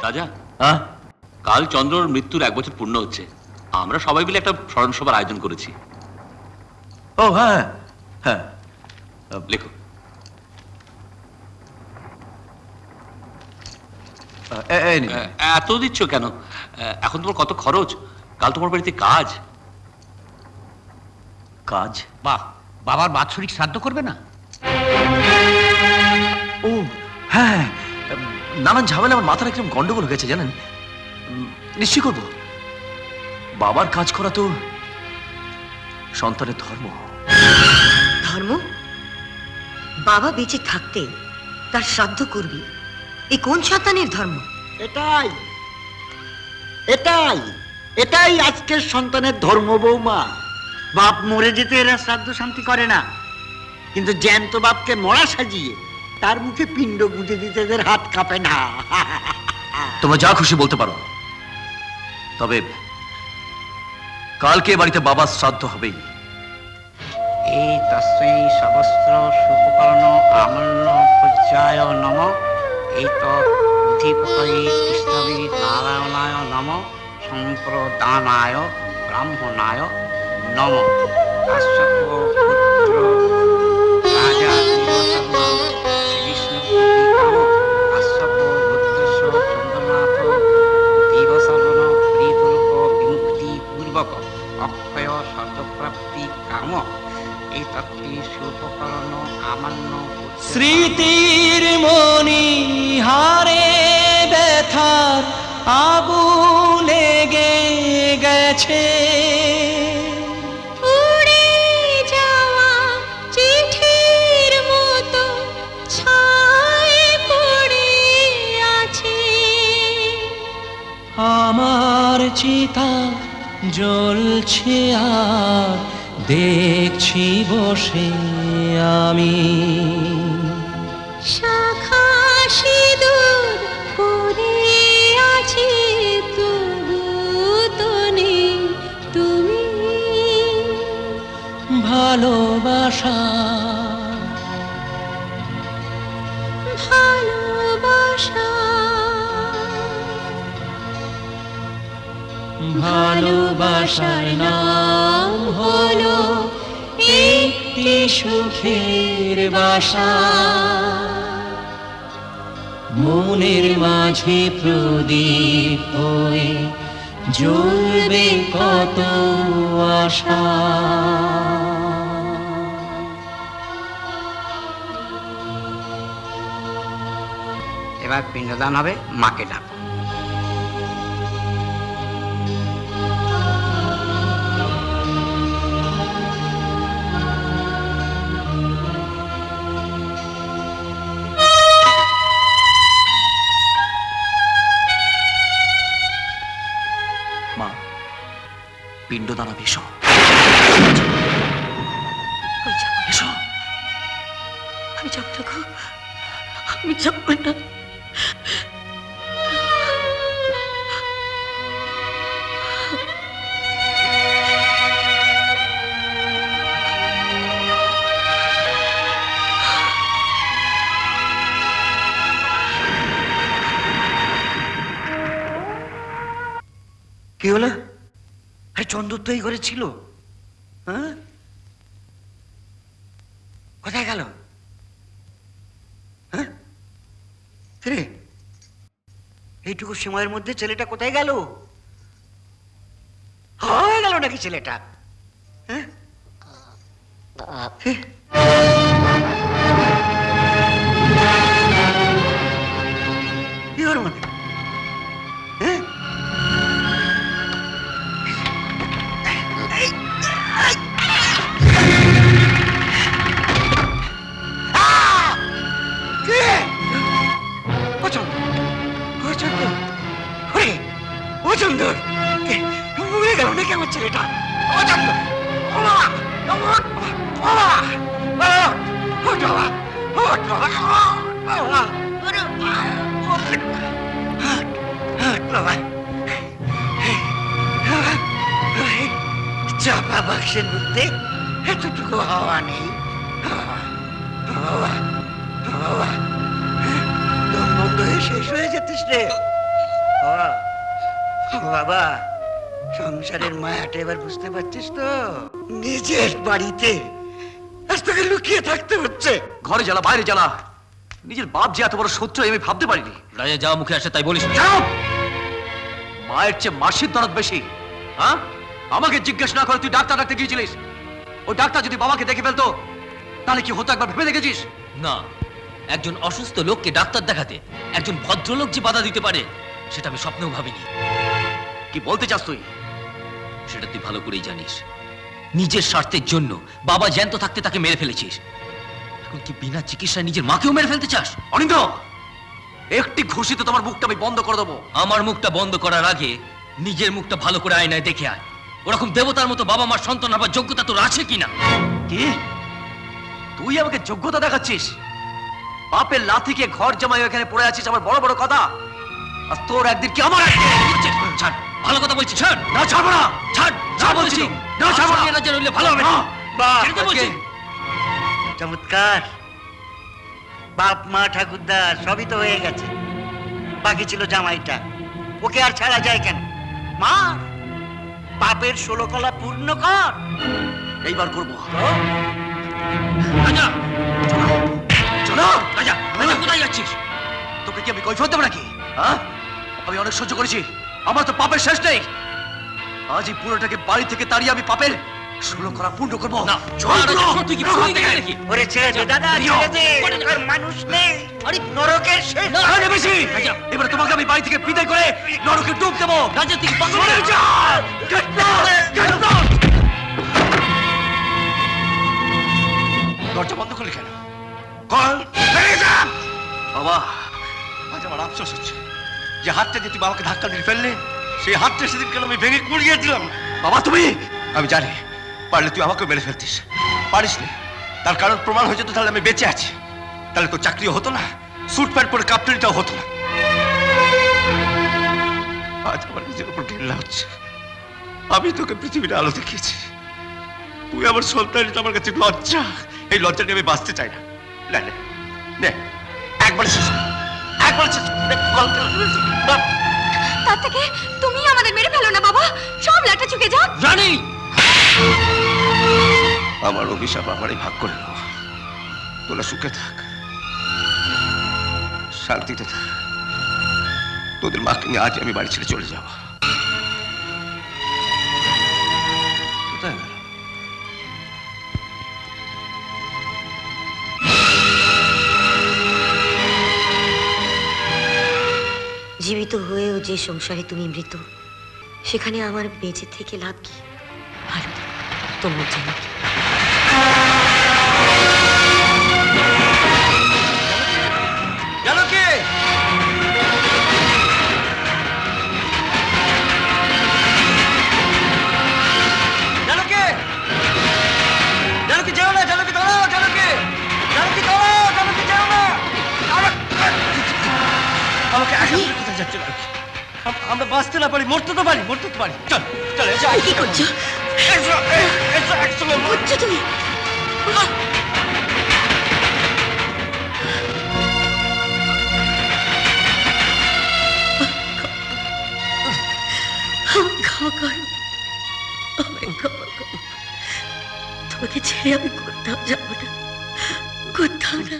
রাজা, হ্যাঁ, কাল চন্দ্রর মৃত্যুর 1 বছর পূর্ণ হচ্ছে। আমরা সবাই মিলে একটা স্মরণ সভার আয়োজন করেছি। ও হ্যাঁ হ্যাঁ, লেখো। এই নিন। এত দিচ্ছ কেন? এখন তোমার কত খরচ, কাল তোমার বাড়িতে কাজ। কাজ? বাহ, বাবার বাৎসরিক শ্রাদ্ধ করবে না? ও হ্যাঁ, নানান ঝামেলা, আমার মাথার একদম গন্ডগোল হয়ে গেছে জানেন। নিশ্চয় করবো। বাবার কাজ করা তো সন্তানের ধর্ম। ধর্ম? বাবা বেঁচে থাকতে তার শ্রাদ্ধ করবি, এ কোন সন্তানের ধর্ম? এটাই এটাই এটাই আজকের সন্তানের ধর্ম বৌমা। বাপ মরে যেতে এরা শ্রাদ্ধ শান্তি করে না, কিন্তু জ্যান্ত বাপকে মরা সাজিয়ে তার মুখে পিণ্ড গুঁজে দিতে এদের হাত কাঁপে না। তোমরা যা খুশি বলতে পারো, তবে কালকে বাড়িতে বাবার শ্রাদ্ধ হবেই। এই তস্মৈ সহস্র সুপকর্ণ আমন্ন পূজ্যায় নম। এই তধিপতয়ে কৃষ্ণবে নারায়ণায় নম। সম্প্রদানায় ব্রাহ্মণায় নম। কাশ্যপ পুত্র রাজা নিবসন্ন শ্রীবিষ্ণু কাম। কাশ্যপ পুত্রস্য চন্দ্রনাথ দিবসন্ন প্রীতরূপ বিমুক্তি পূর্বক অক্ষয় স্বর্গপ্রাপ্তি কাম। এই তত্ত্বে সুপকর্ণ আমান্য স্মৃতির মনি হারে ব্যথার আগুন লেগে গেছে। উড়ে যাওয়া চিঠির মতো ছায়ে পড়ে আছে। আমার চিতা জ্বলছে আর দেখছি বসে আমি। শাখা সিঁদুর পরে আছে তবু তো নেই তুমি। ভালোবাসা ভালোবাসা ভালোবাসার নাম হলো একটি সুখের বাসা। মনের মাঝে প্রদীপ হয়ে জ্বলবে কত আশা। এবার পিণ্ডদান হবে, মাকে ডাক। মা, পিণ্ডদান হবে, এসো ওই যাবো না। এসো। আমি যাব না গো, আমি যাব না। কি হলো? আরে চন্দর তো এই ঘরে ছিল। হ্যাঁ, কোথায় গেল? হ্যাঁ রে, এইটুকু সময়ের মধ্যে ছেলেটা কোথায় গেল? হয়ে গেল নাকি ছেলেটা? হ্যাঁ, কি হলো মানে? হ্যাঁ, চন্দর মরে গেল নাকি আমার ছেলেটা? ও চন্দর, চাপা বাক্সের মধ্যে এতটুকু হাওয়া নেই। দম বন্ধ হয়ে শেষ হয়ে যেতিস রে। বাবা, সংসারের মায়াটা এবার বুঝতে পারছিস তো? নিজের বাড়িতে আজ তোকে লুকিয়ে থাকতে হচ্ছে। ঘরে জ্বালা বাইরে জ্বালা, নিজের বাপ যে এত বড় শত্রু আমি ভাবতে পারিনি। রাজা যা মুখে আসে তাই বলিস না। চুপ! মায়ের চেয়ে মাসির দরদ বেশি। হ্যাঁ, আমাকে জিজ্ঞেস না করে তুই ডাক্তার ডাকতে গিয়েছিলিস। ওই ডাক্তার যদি বাবাকে দেখে ফেলতো তাহলে কি হতো একবার ভেবে দেখেছিস? না, একজন অসুস্থ লোককে ডাক্তার দেখাতে একজন ভদ্রলোক যে বাধা দিতে পারে সেটা আমি স্বপ্নেও ভাবিনি। কি বলতে চাস তুই? সেটা তুই ভালো করেই জানিস। নিজের স্বার্থের জন্য বাবা জ্যান্ত থাকতে তাকে মেরে ফেলেছিস। এখন কি বিনা চিকিৎসায় নিজের মাকেও মেরে ফেলতে চাস? অনিন্দ, একটি ঘুষিতে তোমার মুখটা আমি বন্ধ করে দেবো। আমার মুখটা বন্ধ করার আগে নিজের মুখটা ভালো করে আয়নায় দেখে আয়। ওরকম দেবতার মতো বাবা মার সন্তান হবার যোগ্যতা তোর আছে কিনা? কি তুই আমাকে যোগ্যতা দেখাচ্ছিস? বাপের লাথিকে ঘর জামাই এখানে পড়ে আছিস, আমার বড় বড় কথা। আর তোর একদিন কি আমার একদিন। ছাড়, ভালো কথা বলছি, ছাড়। না, ছাড়বো না। ছাড়, ছাড় বলছি। না, ছাড়বো না। রাজা রইলে ভালো হবে না। বাহ, ছেড়ে দে বলছি। চমৎকার। বাপ মা ঠাকুরদা সবই তো হয়ে গেছে, বাকি ছিল জামাইটা। ওকে আর ছাড়া যায় কেন? মা, পাপের 16 কলা পূর্ণ কর। এইবার করবো। রাজা, চলো। রাজা, রাজা কোথায় যাচ্ছিস? তোকে কি আমি কৈফিয়ত দেব নাকি? হ্যাঁ, আমি অনেক সহ্য করেছি, আমার তো পাপের শেষ নেই। আজ এই পুরোটাকে বাড়ি থেকে তাড়িয়ে আমি পাপের 16 কলা পূর্ণ করবো। না, চল, রাজা, চলো। তুই কি পাগল হয়ে গেলি নাকি? ওরে ছেড়ে দে দাদা, ছেড়ে দে। আর মানুষ নেই, আরে নরকের শেষ। আরে বেশি। রাজা। এবার তোমাকে আমি বাড়ি থেকে বিদায় করে নরকে ডুব দেবো। রাজা, তুই কি পাগল হয়ে চলে গেলি? যা! Get lost! Get lost! দরজা বন্ধ করলি কেন? কল বেরিয়ে যা! বাবা, আজ আমার আফসোস হচ্ছে যে হাতটা দিয়ে তুই বাবাকে ধাক্কা দিয়ে ফেললে, সেই হাতটা সেদিন কেন আমি ভেঙে কুড়িয়ে দিলাম। বাবা তুমি, আমি জানি পারলে তুই আমাকে মেরে ফেলতিস, পারিস না। তার কারণ প্রমাণ হয়ে যেত, তাহলে আমি বেঁচে আছি। তাহলে তোর চাকরিও হতো না, স্যুট প্যান্ট পরে কাপ্তানিটাও হতো না। আজ আমার নিজের উপর ঘৃণা হচ্ছে। আমি তোকে পৃথিবীর আলো দেখিয়েছি, তুই আমার সন্তান, এটা আমার কাছে লজ্জা। এই লজ্জা নিয়ে আমি বাঁচতে চাই না। না না, নে, একবার শেষ কর, একবার শেষ কর। নে, গল্প না। তার থেকে তুমি আমাদের মেরে ফেলো না বাবা, সব লাটা চুকে যাও। রানী, আমার অভিশাপ আমারই ভাগ করে নাও। তোরা সুখে থাক, শান্তিতে থাক। তোদের মাকে নিয়ে আজ আমি বাড়ি ছেড়ে চলে যাব। কোথায় গেল? জীবিত হয়েও যে সংসারে তুমি মৃত, সেখানে আমার বেঁচে থেকে লাভ কি? ভালো তোমার জন্য। গেল কে? জানকি, জানকি যাও না, জানকি দাঁড়াও, জানকি, জানকি দাঁড়াও, জানকি যাও না। আমাকে একা ছেড়ে কোথায় যাচ্ছে জানকি? আমরা বাঁচতে না পারি, মরতে তো পারি, মরতে তো পারি। চল চল, এসো। কি করছো? এসো, এসো, একসঙ্গে মর। করছো তুমি? ক্ষমা করো, আমায় ক্ষমা করো। তোমাকে ছেড়ে আমি কোথাও যাবো না, কোথাও না।